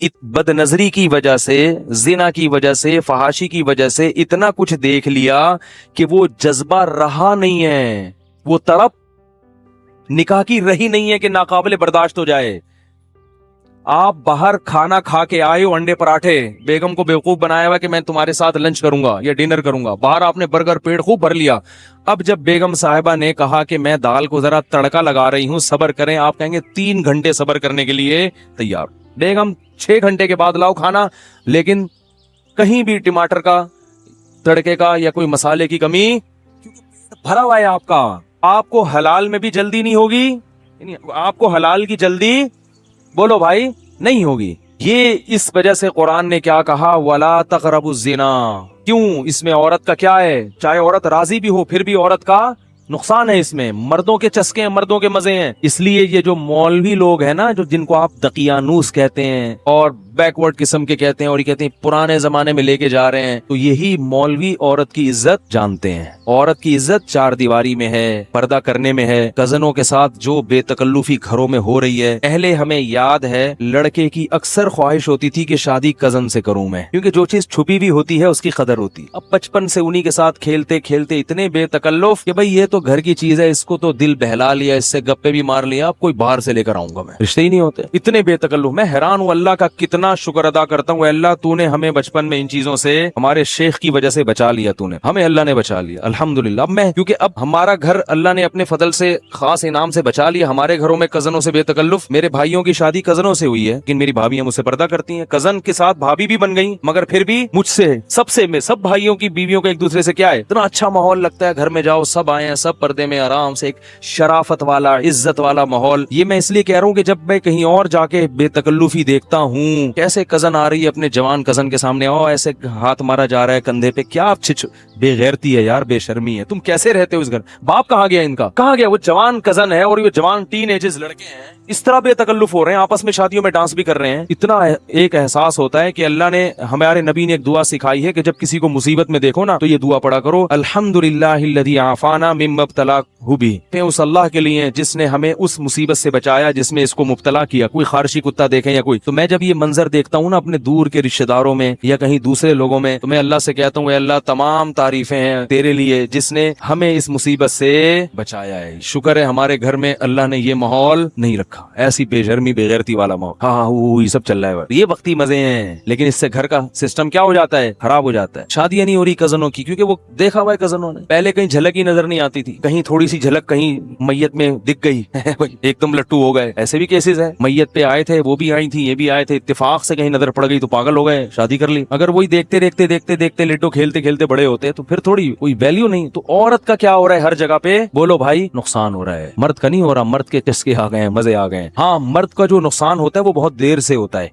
बदनजरी की वजह से, जिना की वजह से, फहाशी की वजह से इतना कुछ देख लिया कि वो जज्बा रहा नहीं है, वो तड़प निकाह की रही नहीं है कि नाकाबिले बर्दाश्त हो जाए। आप बाहर खाना खा के आए हो, अंडे पराठे, बेगम को बेवकूफ बनाया हुआ कि मैं तुम्हारे साथ लंच करूंगा या डिनर करूंगा, बाहर आपने बर्गर पेट खूब भर लिया। अब जब बेगम साहिबा ने कहा कि मैं दाल को जरा तड़का लगा रही हूं, सब्र करें, आप कहेंगे 3 घंटे सब्र करने के लिए तैयार। बेगम 6 घंटे के बाद लाओ खाना, लेकिन कहीं भी टमाटर का, तड़के का या कोई मसाले की कमी, क्योंकि पेट भरा हुआ है आपका। आपको हलाल में भी जल्दी नहीं होगी, आपको हलाल की जल्दी, बोलो भाई, नहीं होगी। ये इस वजह से कुरान ने क्या कहा, वला तक़रबुज़ ज़िना। क्यों? इसमें औरत का क्या है? चाहे औरत राजी भी हो फिर भी औरत का नुकसान है इसमें, मर्दों के चस्के हैं, मर्दों के मजे हैं। इसलिए ये जो मौलवी लोग हैं ना, जो जिनको आप दकियानूस कहते हैं और बैकवर्ड किस्म के कहते हैं, और ये कहते हैं पुराने जमाने में लेके जा रहे हैं, तो यही मौलवी औरत की इज्जत जानते हैं। औरत की इज्जत 4 दीवारी में है, पर्दा करने में है, कजनों के साथ जो बेतकल्लुफी घरों में हो रही है। पहले हमें याद है, लड़के की अक्सर ख्वाहिश होती थी कि शादी कजन से करूं मैं, क्योंकि जो चीज छुपी भी होती है उसकी कदर होती। अब बचपन से उन्हीं के साथ खेलते खेलते इतने बेतकल्लुफ कि भाई ये तो घर की चीज है, इसको तो दिल बहला लिया, इससे गप्पे भी मार लिया, अब कोई बाहर से लेकर आऊंगा मैं, रिश्ते ही नहीं होते। इतने बेतकल्लुफ। मैं हैरान हूं, अल्लाह का कितना शुक्र अदा करता हूँ, अल्लाह तूने हमें बचपन में इन चीजों से, हमारे शेख की वजह से बचा लिया, तूने हमें, अल्लाह ने बचा लिया, अल्हम्दुलिल्लाह। अब मैं, क्योंकि अब हमारा घर अल्लाह ने अपने फजल से खास इनाम से बचा लिया। हमारे घरों में कजनों से बेतकल्लुफ, मेरे भाइयों की शादी कजनों से हुई है, लेकिन मेरी भाभी मुझसे पर्दा करती हैं, कजन के साथ भाभी भी बन गई, मगर फिर भी मुझसे, सबसे, में सब भाइयों की बीवियों का एक दूसरे से क्या है, इतना अच्छा माहौल लगता है, घर में जाओ सब आए हैं, सब पर्दे में आराम से, एक शराफत वाला, इज्जत वाला माहौल। ये मैं इसलिए कह रहा हूँ कि जब मैं कहीं और जाके बेतकल्लुफी देखता हूँ, कैसे कजन आ रही है अपने जवान कजन के सामने, ओ ऐसे हाथ मारा जा रहा है कंधे पे, क्या बेगैरती है यार, बेशर्मी है। तुम कैसे रहते हो इस घर? बाप कहाँ गया इनका, कहाँ गया? वो जवान कजन है और ये जवान टीन एजेस लड़के हैं, इस तरह बेतकल्लुफ हो रहे हैं, आपस में शादियों में डांस भी कर रहे हैं। इतना एक एहसास होता है कि अल्लाह ने, हमारे नबी ने एक दुआ सिखाई है कि जब किसी को मुसीबत में देखो ना, तो ये दुआ पढ़ा करो, अल्हम्दुलिल्लाहिल्लज़ी आफाना मिम्मा इब्तलाहु बिही। उस अल्लाह के लिए जिसने हमें उस मुसीबत से बचाया जिसमें इसको मुब्तला किया। कोई खारशी कुत्ता देखे या कोई, तो मैं जब ये मंजर देखता हूँ ना अपने दूर के रिश्तेदारों में या कहीं दूसरे लोगों में, तो मैं अल्लाह से कहता हूँ, अल्लाह तमाम तारीफें हैं तेरे लिए जिसने हमें इस मुसीबत से बचाया है। शुक्र है हमारे घर में अल्लाह ने ये माहौल नहीं रखा, ऐसी बेशर्मी बेगैरती वाला माहौल। हाँ वो ये सब चल रहा है, ये वक्ती मजे हैं, लेकिन इससे घर का सिस्टम क्या हो जाता है, खराब हो जाता है। शादियां नहीं हो रही कजनों की, क्योंकि वो देखा हुआ है कजनों ने, पहले कहीं झलक ही नजर नहीं आती थी, कहीं थोड़ी सी झलक कहीं मैयत में दिख गई एकदम लट्टू हो गए। ऐसे भी केसेस है, मैयत पे आए थे, वो भी आई थी, ये भी आए थे, इत्तेफाक से कहीं नजर पड़ गई तो पागल हो गए, शादी कर ली। अगर वही देखते देखते देखते देखते लिट्टो खेलते खेलते बड़े होते तो फिर थोड़ी कोई वैल्यू नहीं। तो औरत का क्या हो रहा है हर जगह पे, बोलो भाई, नुकसान हो रहा है। मर्द का नहीं हो रहा, मर्द के चस्के आ गए हैं, मजे आ गए हैं। हाँ, मर्द का जो नुकसान होता है वो बहुत देर से होता है,